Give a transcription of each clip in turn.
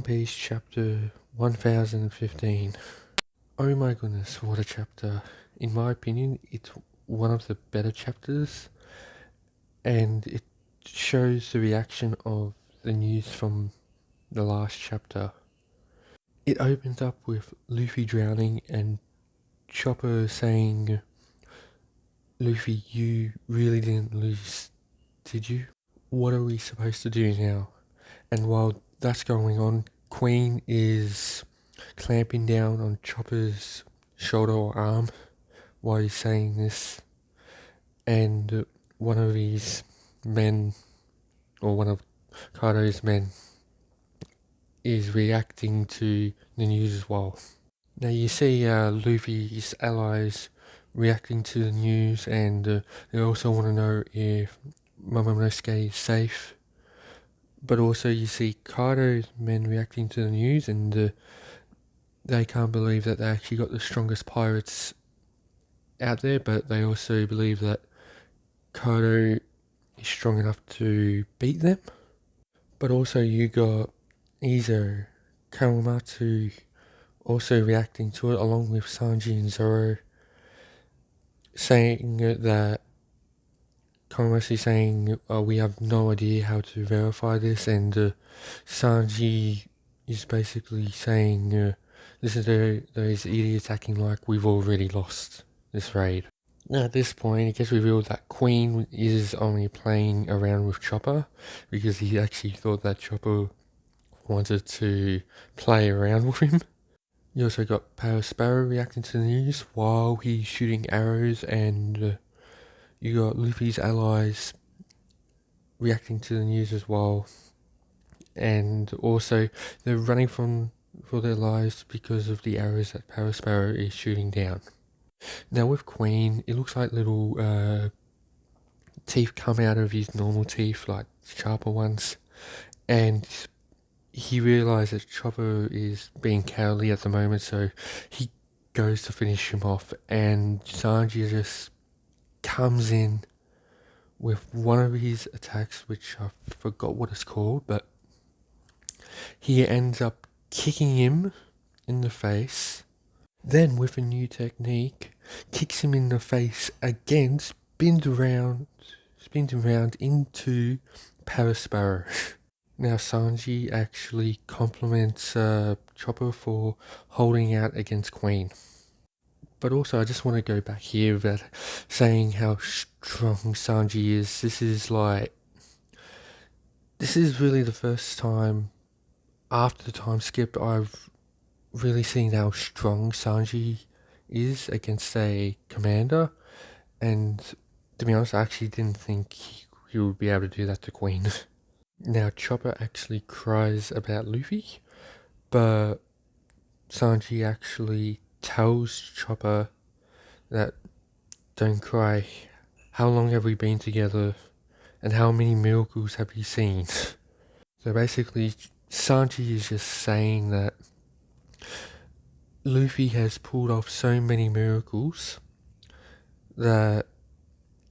One Piece chapter 1015. Oh my goodness, what a chapter. In my opinion, it's one of the better chapters, and it shows the reaction of the news from the last chapter. It opens up with Luffy drowning and Chopper saying, "Luffy, you really didn't lose, did you? What are we supposed to do now?" And while that's going on, Queen is clamping down on Chopper's shoulder or arm while he's saying this, and one of his men, or one of Kaido's men, is reacting to the news as well. Now you see Luffy's allies reacting to the news, and they also want to know if Momonosuke is safe. But also you see Kaido's men reacting to the news, and they can't believe that they actually got the strongest pirates out there, but they also believe that Kaido is strong enough to beat them. But also you got Izo, Kawamatsu also reacting to it, along with Sanji and Zoro, saying that Kawamatsu saying, we have no idea how to verify this, and Sanji is basically saying, this is those idiots acting like we've already lost this raid. Now at this point, it gets revealed that Queen is only playing around with Chopper, because he actually thought that Chopper wanted to play around with him. You also got Paris Sparrow reacting to the news while he's shooting arrows, and you got Luffy's allies reacting to the news as well. And also, they're running for their lives because of the arrows that Paris Sparrow is shooting down. Now with Queen, it looks like little teeth come out of his normal teeth, like sharper ones, and he realizes that Chopper is being cowardly at the moment, so he goes to finish him off, and Sanji just comes in with one of his attacks, which I forgot what it's called, but he ends up kicking him in the face. Then with a new technique, kicks him in the face again, spins around into Paris Sparrow. Now Sanji actually compliments Chopper for holding out against Queen. But also I just want to go back here about saying how strong Sanji is. This is really the first time after the time skip I've really seen how strong Sanji is against a commander, and to be honest, I actually didn't think he would be able to do that to Queen. Now Chopper actually cries about Luffy, but Sanji actually tells Chopper that don't cry, how long have we been together, and how many miracles have you seen? So basically Sanji is just saying that Luffy has pulled off so many miracles that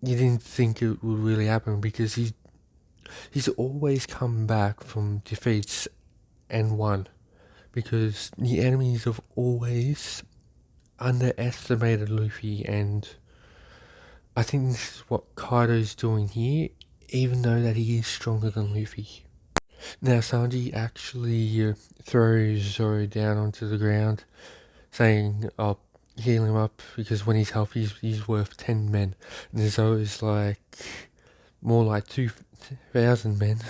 you didn't think it would really happen, because he's always come back from defeats and won, because the enemies have always underestimated Luffy, and I think this is what Kaido's doing here, even though that he is stronger than Luffy. Now Sanji actually throws Zoro down onto the ground, saying, "I'll heal him up, because when he's healthy, he's worth 10 men." And Zoro's like, more like 2,000 men.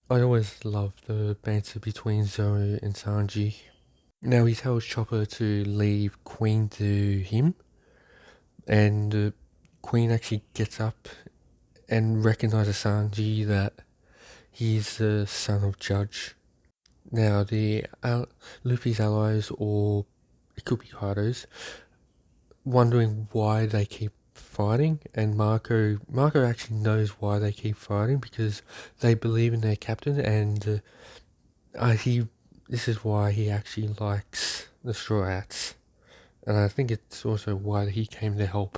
I always love the banter between Zoro and Sanji. Now he tells Chopper to leave Queen to him, and Queen actually gets up and recognizes Sanji that he's the son of Judge. Now the Luffy's allies, or it could be Kaido's, wondering why they keep fighting, and Marco actually knows why they keep fighting, because they believe in their captain, and this is why he actually likes the Straw Hats, and I think it's also why he came to help.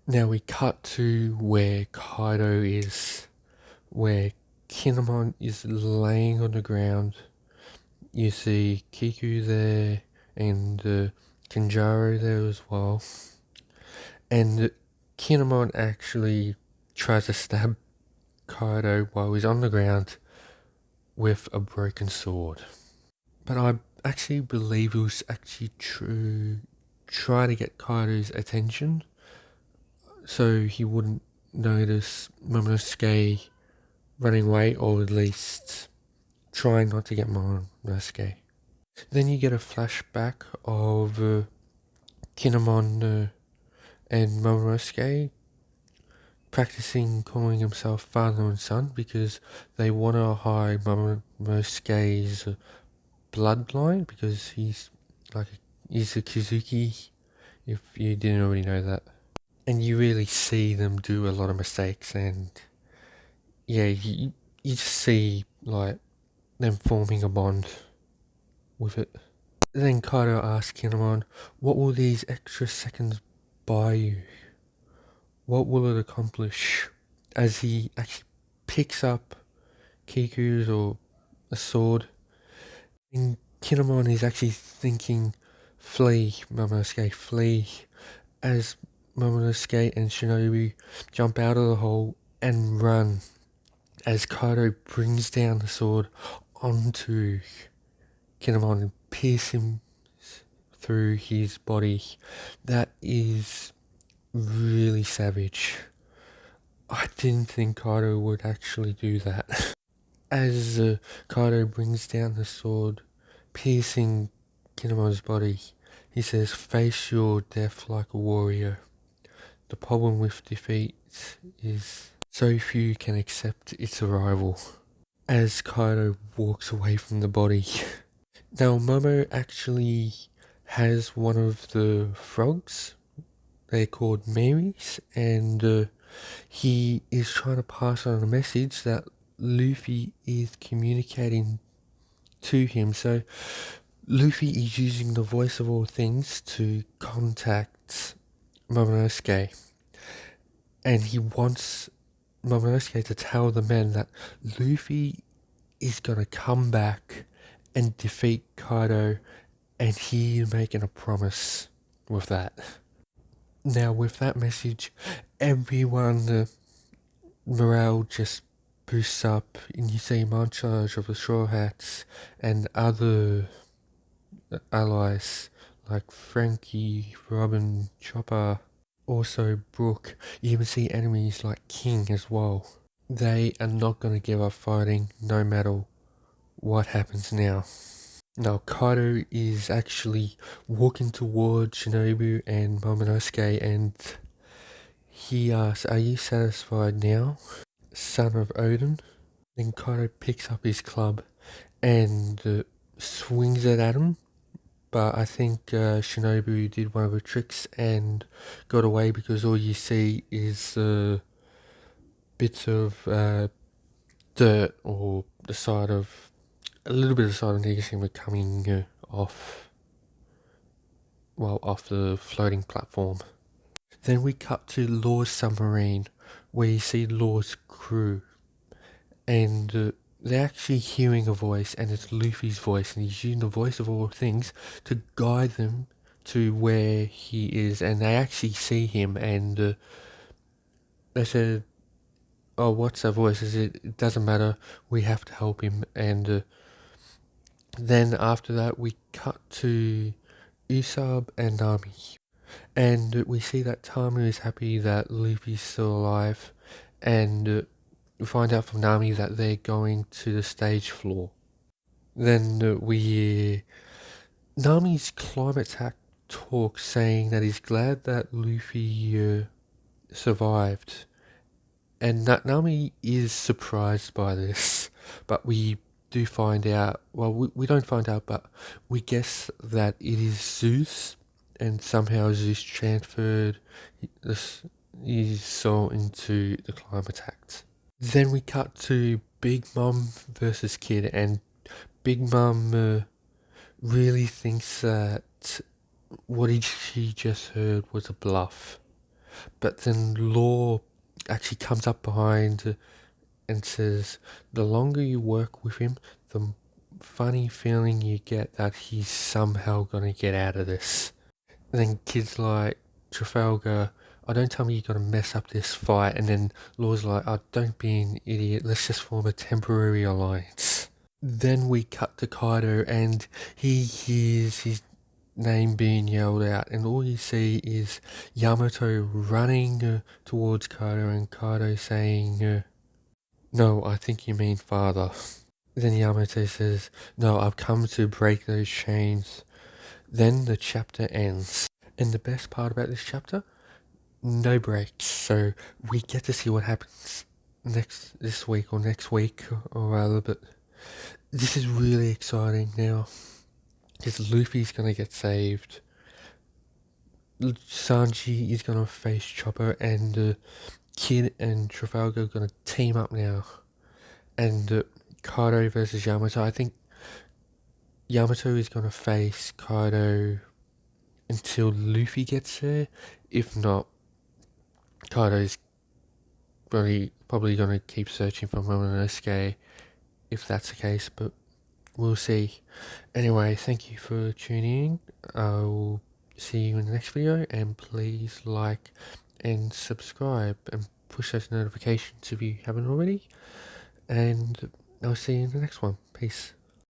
Now we cut to where Kaido is, where Kinemon is laying on the ground, You see Kiku there and Kinjaro there as well. And Kinemon actually tries to stab Kaido while he's on the ground with a broken sword. But I actually believe it was actually try to get Kaido's attention so he wouldn't notice Momonosuke running away, or at least trying not to get Momonosuke. Then you get a flashback of Kinemon and Momonosuke practicing calling himself father and son because they want to hide Momonosuke's bloodline because he's a Kizuki, if you didn't already know that. And you really see them do a lot of mistakes, and yeah, you just see like them forming a bond with it. Then Kaido asks Kinemon, what will these extra seconds buy you? What will it accomplish? As he actually picks up Kiku's or a sword, and Kinemon is actually thinking, flee, Momonosuke, flee, as Momonosuke and Shinobu jump out of the hole and run, as Kaido brings down the sword onto Kinemon and pierces him through his body. That is really savage. I didn't think Kaido would actually do that. As Kaido brings down the sword, piercing Kinemon's body, he says, face your death like a warrior. The problem with defeat is so few can accept its arrival. As Kaido walks away from the body. Now, Momo actually has one of the frogs. They're called Marys, and he is trying to pass on a message that Luffy is communicating to him. So Luffy is using the voice of all things to contact Momonosuke, and he wants Momonosuke to tell the men that Luffy is gonna come back and defeat Kaido, and he's making a promise with that. Now, with that message, everyone, morale just boosts up, and you see montage of the Straw Hats and other allies like Frankie, Robin, Chopper, also Brook. You even see enemies like King as well. They are not going to give up fighting no matter what happens now. Now, Kaido is actually walking towards Shinobu and Momonosuke, and he asks, are you satisfied now, son of Odin? Then Kaido picks up his club and swings it at him, but I think Shinobu did one of her tricks and got away, because all you see is bits of dirt, or the side of a little bit of the side of Nigashima coming off the floating platform. Then we cut to Law's submarine, where you see Law's crew, and they're actually hearing a voice, and it's Luffy's voice, and he's using the voice of all things to guide them to where he is, and they actually see him, and they said, oh, what's that voice? It doesn't matter, we have to help him. And then after that we cut to Usopp and Nami, and we see that Tama is happy that Luffy's still alive, and we find out from Nami that they're going to the stage floor. Then we hear Nami's climate hack talk, saying that he's glad that Luffy survived, and Nami is surprised by this, but we do find out, well, we don't find out, but we guess that it is Zeus, and somehow Zeus transferred his soul into the Climate Act. Then we cut to Big Mom versus Kid, and Big Mom really thinks that what she just heard was a bluff. But then Law actually comes up behind and says, the longer you work with him, the funny feeling you get that he's somehow gonna get out of this. And then kids like Trafalgar, oh, don't tell me you're gonna mess up this fight. And then Law's like, oh, don't be an idiot, let's just form a temporary alliance. Then we cut to Kaido and he hears his name being yelled out, and all you see is Yamato running towards Kaido, and Kaido saying, no, I think you mean father. Then Yamato says, no, I've come to break those chains. Then the chapter ends. And the best part about this chapter, no breaks. So we get to see what happens this week or next week or rather, but this is really exciting now. Because Luffy's gonna get saved. Sanji is gonna face Chopper, and Kid and Trafalgar are gonna team up now. And Kaido versus Yamato. I think Yamato is gonna face Kaido until Luffy gets there. If not, Kaido's probably gonna keep searching for Momonosuke if that's the case, but we'll see. Anyway, thank you for tuning in. I'll see you in the next video, and please like and subscribe and push those notifications if you haven't already. And I'll see you in the next one. Peace.